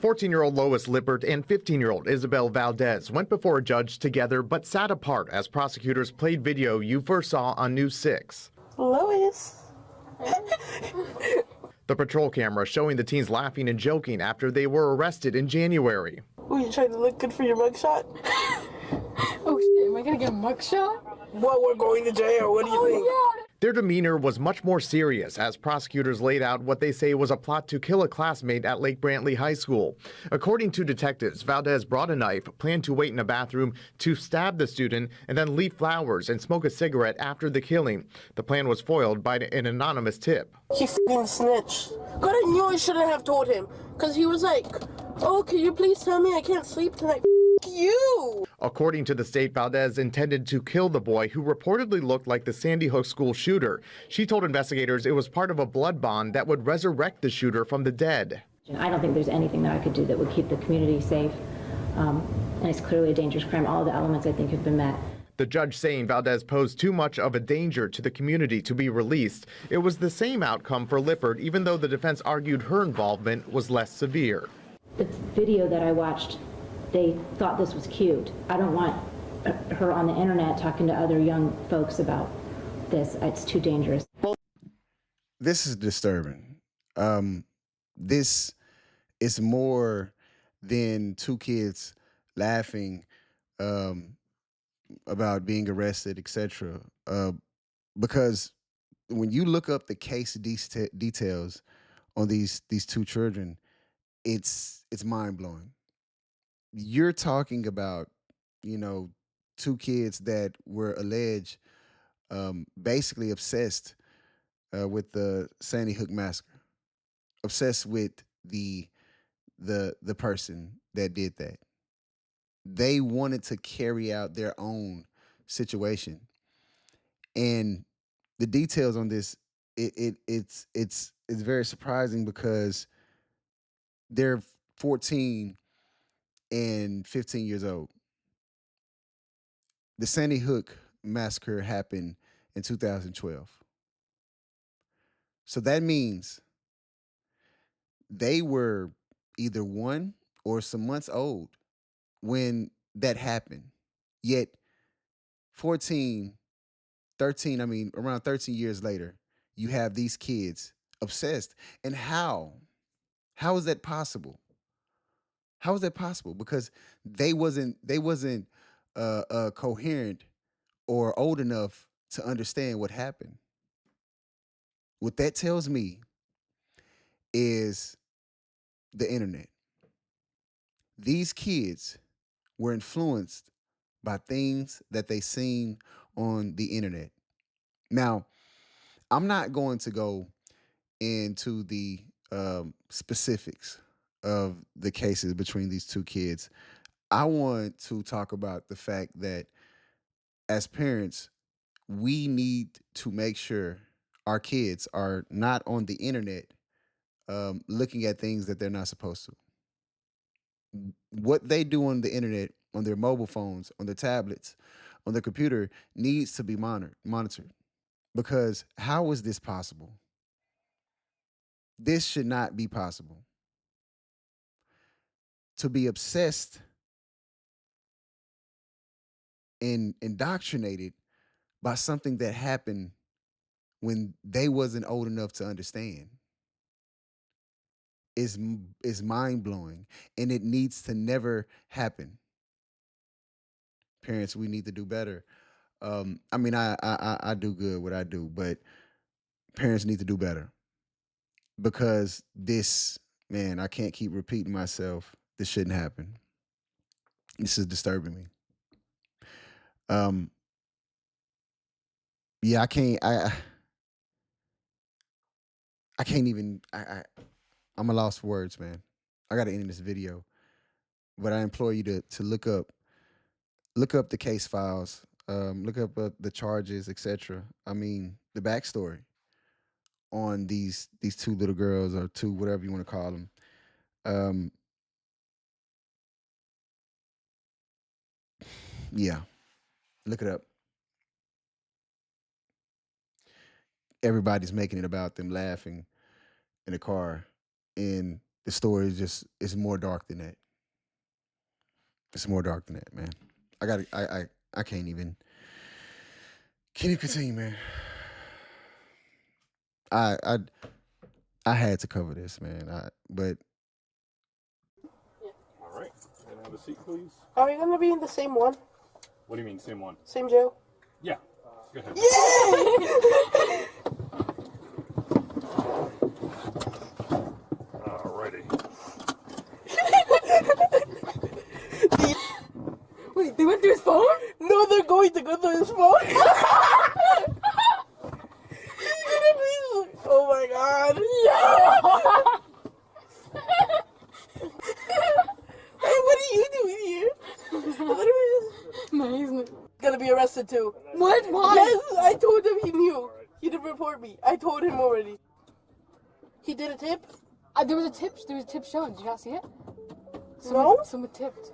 14-year-old Lois Lippert and 15-year-old Isabelle Valdez went before a judge together but sat apart as prosecutors played video you first saw on News 6. Lois. The patrol camera showing the teens laughing and joking after they were arrested in January. Were you trying to look good for your mugshot? Oh shit, am I gonna get a mugshot? What, we're going to jail, what do you think? Yeah. Their demeanor was much more serious as prosecutors laid out what they say was a plot to kill a classmate at Lake Brantley High School. According to detectives, Valdez brought a knife, planned to wait in a bathroom to stab the student, and then leave flowers and smoke a cigarette after the killing. The plan was foiled by an anonymous tip. He f***ing snitched. God, I knew I shouldn't have told him. Because he was like, oh, can you please tell me I can't sleep tonight? F*** you! According to the state, Valdez intended to kill the boy who reportedly looked like the Sandy Hook school shooter. She told investigators it was part of a blood bond that would resurrect the shooter from the dead. I don't think there's anything that I could do that would keep the community safe. And it's clearly a dangerous crime. All the elements, I think, have been met. The judge saying Valdez posed too much of a danger to the community to be released. It was the same outcome for Lippert, even though the defense argued her involvement was less severe. The video that I watched, they thought this was cute. I don't want her on the internet talking to other young folks about this. It's too dangerous. This is disturbing. This is more than two kids laughing about being arrested, etc. Because when you look up the case details on these two children, it's mind blowing. You're talking about, two kids that were alleged basically obsessed with the Sandy Hook massacre, obsessed with the person that did that. They wanted to carry out their own situation, and the details on this, it's very surprising because they're 14 and 15 years old. The Sandy Hook massacre happened in 2012. So that means they were either 1 or some months old when that happened. Yet 13, around 13 years later, you have these kids obsessed. And how? How is that possible? How is that possible? Because they wasn't coherent or old enough to understand what happened. What that tells me is the internet. These kids were influenced by things that they seen on the internet. Now, I'm not going to go into the specifics of the cases between these two kids. I want to talk about the fact that as parents, we need to make sure our kids are not on the internet looking at things that they're not supposed to. What they do on the internet, on their mobile phones, on their tablets, on their computer needs to be monitored. Because how is this possible? This should not be possible. To be obsessed and indoctrinated by something that happened when they wasn't old enough to understand is mind-blowing, and it needs to never happen. Parents, we need to do better. I do good what I do, but parents need to do better. Because this, man, I can't keep repeating myself. This shouldn't happen. This is disturbing me. Yeah, I can't even I'm a lost for words, man. I gotta end this video. But I implore you to look up the case files, look up the charges, etc. I mean, the backstory on these two little girls, or two, whatever you want to call them. Yeah, look it up. Everybody's making it about them laughing in the car, and the story is more dark than that. It's more dark than that, man. I can't even continue, man. I had to cover this, man. But all right, and have a seat, please. Are we gonna be in the same one? What do you mean, same one? Same jail? Yeah. Go ahead. Alrighty. Wait, they went through his phone? No, they're going to go through his phone. He's gonna be. Oh my god. Hey, what are you doing here? No, he's not. Gonna be arrested too. What? Why? Yes, I told him he knew. He didn't report me. I told him already. He did a tip? There was a tip shown. Did you not see it? No? Someone tipped.